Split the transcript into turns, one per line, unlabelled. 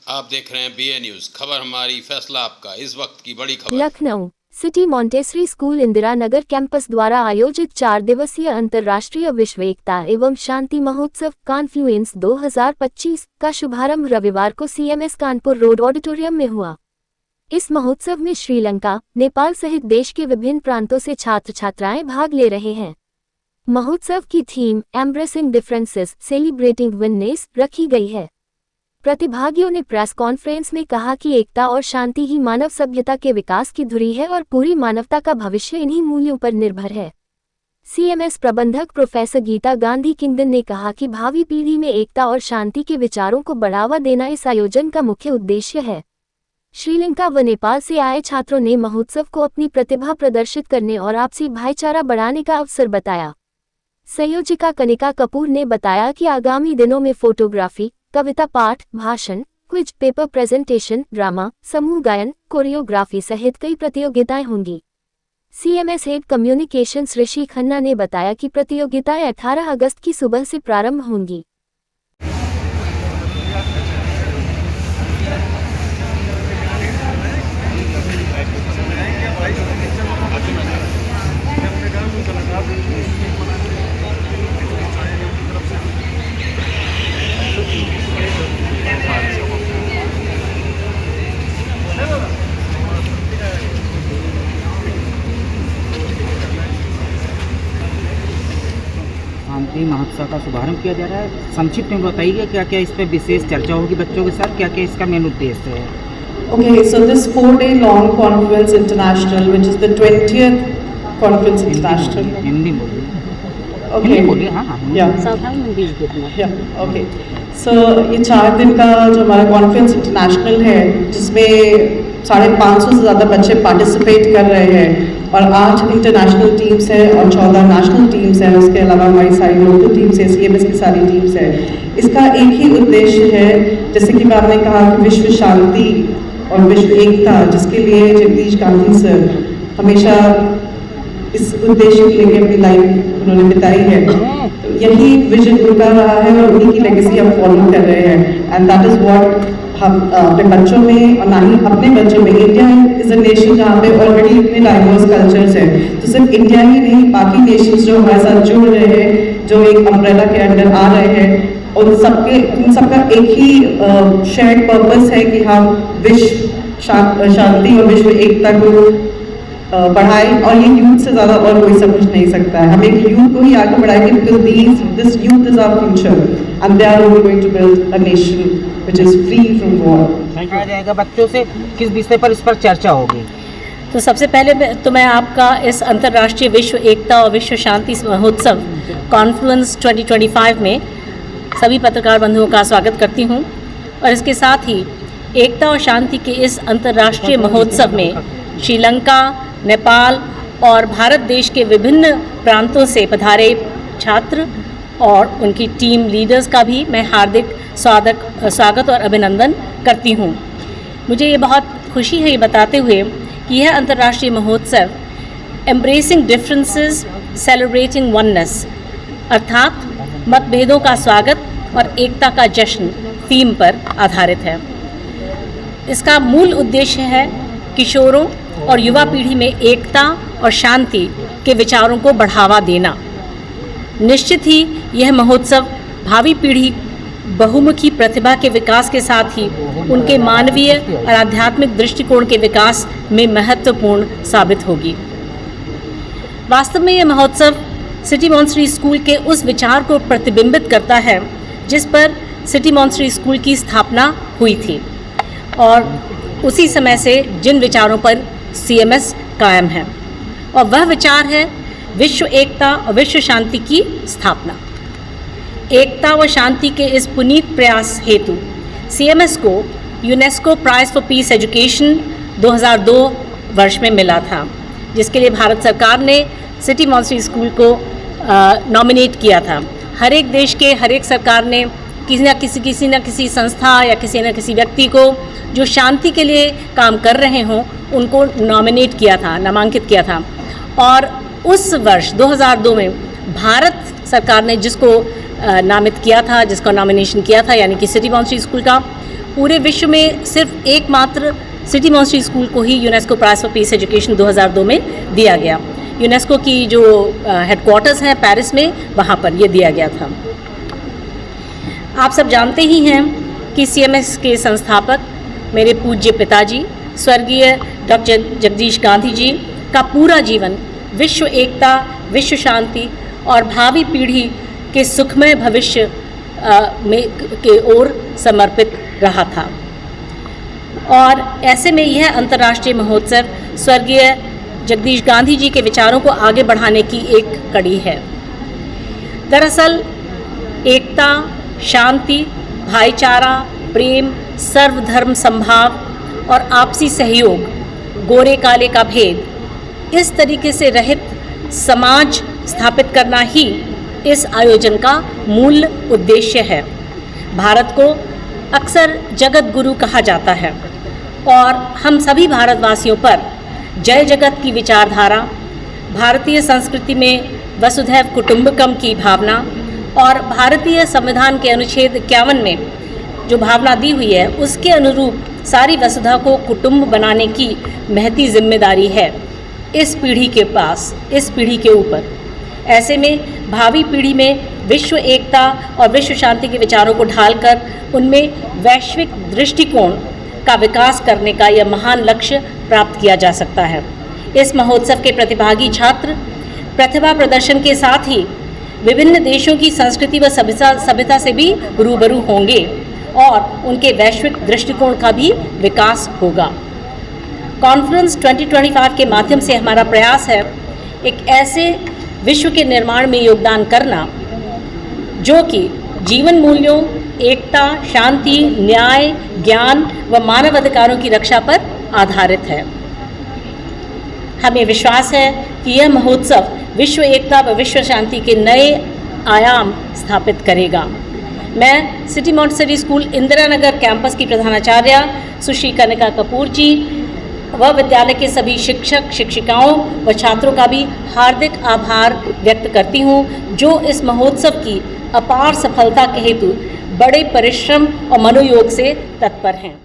आप देख रहे हैं BA न्यूज, खबर हमारी फैसला आपका। इस वक्त की बड़ी खबर।
Lucknow city Montessori school Indira Nagar campus द्वारा आयोजित 4 दिवसीय अंतर्राष्ट्रीय विश्व एकता एवं शांति महोत्सव कॉन्फ्लुएंस 2025 का शुभारंभ रविवार को CMS कानपुर रोड ऑडिटोरियम में हुआ। इस महोत्सव में श्रीलंका, नेपाल सहित देश के विभिन्न प्रांतों से छात्र छात्राएं भाग ले रहे हैं। महोत्सव की थीम एम्ब्रेसिंग डिफरेंसेस सेलिब्रेटिंग विननेस रखी गई है। प्रतिभागियों ने प्रेस कॉन्फ्रेंस में कहा कि एकता और शांति ही मानव सभ्यता के विकास की धुरी है और पूरी मानवता का भविष्य इन्हीं मूल्यों पर निर्भर है। CMS प्रबंधक प्रोफेसर गीता गांधी किंगडन ने कहा कि भावी पीढ़ी में एकता और शांति के विचारों को बढ़ावा देना इस आयोजन का मुख्य उद्देश्य है। श्रीलंका व नेपाल से आए छात्रों ने महोत्सव को अपनी प्रतिभा प्रदर्शित करने और आपसी भाईचारा बढ़ाने का अवसर बताया। संयोजिका कनिका कपूर ने बताया कि आगामी दिनों में फोटोग्राफी, कविता पाठ, भाषण, क्विज, पेपर प्रेजेंटेशन, ड्रामा, समूह गायन, कोरियोग्राफी सहित कई प्रतियोगिताएं होंगी। CMS हेड कम्युनिकेशंस ऋषि खन्ना ने बताया कि प्रतियोगिताएं 18 अगस्त की सुबह से प्रारंभ होंगी।
शांति महोत्सव का शुभारंभ किया जा रहा है। संक्षिप्त में बताइए क्या क्या इस पर विशेष चर्चा होगी बच्चों के साथ, क्या क्या इसका मेन उद्देश्य है?
Okay, so this 4-day long conference international, which is the 20th conference international.
Hindi बोलिए।
Okay.
हिंदी बोलिए, हाँ हाँ।
Yeah. Okay. So ये 4 दिन का जो हमारा कॉन्फ्रेंस इंटरनेशनल है, जिसमें 550 से ज़्यादा बच्चे पार्टिसिपेट कर रहे हैं और 8 इंटरनेशनल टीम्स हैं और 14 नेशनल टीम्स हैं। उसके अलावा हमारी सारी लोकल टीम्स हैं, CMS की सारी टीम्स हैं। इसका एक ही उद्देश्य है, जैसे कि आपने कहा कि विश्व शांति और विश्व एकता, जिसके लिए जगदीश गांधी सर हमेशा इस उद्देश्य के लिए अपनी लाइफ उन्होंने बिताई है। तो यही विजन उनका रहा है और उन्हीं की लेगेसी हम फॉलो कर रहे हैं। एंड दैट इज़ व्हाट हम अपने बच्चों में और ना ही अपने बच्चों में, इंडिया इज़ अ नेशन जहाँ पे ऑलरेडी इतने डाइवर्स कल्चर्स हैं, तो सिर्फ इंडिया ही नहीं, बाकी नेशंस जो हमारे साथ जुड़ रहे हैं, जो एक अम्ब्रेला के अंडर आ रहे हैं, उन सबका एक ही शेयर्ड पर्पस है कि हम विश्व शांति और विश्व एकता को बढ़ाएं। और ये यूथ से ज़्यादा और कोई समझ नहीं सकता है। हम एक यूथ को ही आगे बढ़ाएंगे, because this youth is our future and they are going to build a nation which is free from war.
क्या जाएगा बच्चों से, किस विषय पर इस पर चर्चा होगी?
तो सबसे पहले तो मैं आपका इस अंतर्राष्ट्रीय विश्व एकता और विश्व शांति महोत्सव कॉन्फ्लुएंस 2025 में सभी पत्रकार बंधुओं का स्वागत करती हूं। और इसके साथ ही एकता और शांति के इस अंतर्राष्ट्रीय महोत्सव में श्रीलंका, नेपाल और भारत देश के विभिन्न प्रांतों से पधारे छात्र और उनकी टीम लीडर्स का भी मैं हार्दिक स्वागत और अभिनंदन करती हूं। मुझे ये बहुत खुशी है ये बताते हुए कि यह अंतर्राष्ट्रीय महोत्सव एम्ब्रेसिंग डिफरेंसेस सेलिब्रेटिंग वननेस अर्थात मतभेदों का स्वागत और एकता का जश्न थीम पर आधारित है। इसका मूल उद्देश्य है किशोरों और युवा पीढ़ी में एकता और शांति के विचारों को बढ़ावा देना। निश्चित ही यह महोत्सव भावी पीढ़ी बहुमुखी प्रतिभा के विकास के साथ ही उनके मानवीय और आध्यात्मिक दृष्टिकोण के विकास में महत्वपूर्ण साबित होगी। वास्तव में यह महोत्सव सिटी मॉन्टेसरी स्कूल के उस विचार को प्रतिबिंबित करता है जिस पर सिटी मॉन्टेसरी स्कूल की स्थापना हुई थी और उसी समय से जिन विचारों पर CMS कायम है, और वह विचार है विश्व एकता और विश्व शांति की स्थापना। एकता व शांति के इस पुनीत प्रयास हेतु CMS को UNESCO prize for peace education 2002 वर्ष में मिला था, जिसके लिए भारत सरकार ने सिटी मॉन्टेसरी स्कूल को नॉमिनेट किया था। हर एक देश के हर एक सरकार ने किसी न किसी संस्था या किसी न किसी व्यक्ति को जो शांति के लिए काम कर रहे हों उनको नॉमिनेट किया था, नामांकित किया था। और उस वर्ष 2002 में भारत सरकार ने जिसको नामित किया था, जिसका नॉमिनेशन किया था, यानी कि सिटी मॉन्टेसरी स्कूल का, पूरे विश्व में सिर्फ एकमात्र सिटी मॉन्टेसरी स्कूल को ही UNESCO prize for peace education 2002 में दिया गया। यूनेस्को की जो हेडक्वार्टर्स हैं पेरिस में, वहाँ पर ये दिया गया था। आप सब जानते ही हैं कि CMS के संस्थापक मेरे पूज्य पिताजी स्वर्गीय डॉक्टर जगदीश गांधी जी का पूरा जीवन विश्व एकता, विश्व शांति और भावी पीढ़ी के सुखमय भविष्य के ओर समर्पित रहा था। और ऐसे में यह अंतर्राष्ट्रीय महोत्सव स्वर्गीय जगदीश गांधी जी के विचारों को आगे बढ़ाने की एक कड़ी है। दरअसल एकता, शांति, भाईचारा, प्रेम, सर्वधर्म समभाव और आपसी सहयोग, गोरे काले का भेद, इस तरीके से रहित समाज स्थापित करना ही इस आयोजन का मूल उद्देश्य है। भारत को अक्सर जगत गुरु कहा जाता है और हम सभी भारतवासियों पर जय जगत की विचारधारा, भारतीय संस्कृति में वसुधैव कुटुंबकम की भावना और भारतीय संविधान के अनुच्छेद 51 में जो भावना दी हुई है, उसके अनुरूप सारी वसुधा को कुटुंब बनाने की महती जिम्मेदारी है इस पीढ़ी के पास, इस पीढ़ी के ऊपर। ऐसे में भावी पीढ़ी में विश्व एकता और विश्व शांति के विचारों को ढालकर उनमें वैश्विक दृष्टिकोण का विकास करने का यह महान लक्ष्य प्राप्त किया जा सकता है। इस महोत्सव के प्रतिभागी छात्र प्रतिभा प्रदर्शन के साथ ही विभिन्न देशों की संस्कृति व सभ्यता से भी रूबरू होंगे और उनके वैश्विक दृष्टिकोण का भी विकास होगा। कॉन्फ्रेंस 2025 के माध्यम से हमारा प्रयास है एक ऐसे विश्व के निर्माण में योगदान करना जो कि जीवन मूल्यों, एकता, शांति, न्याय, ज्ञान व मानव अधिकारों की रक्षा पर आधारित है। हमें विश्वास है कि यह महोत्सव विश्व एकता व विश्व शांति के नए आयाम स्थापित करेगा। मैं city Montessori school Indira Nagar campus की प्रधानाचार्य सुश्री कनिका कपूर जी व विद्यालय के सभी शिक्षक, शिक्षिकाओं व छात्रों का भी हार्दिक आभार व्यक्त करती हूँ, जो इस महोत्सव की अपार सफलता के हेतु बड़े परिश्रम और मनोयोग से तत्पर हैं।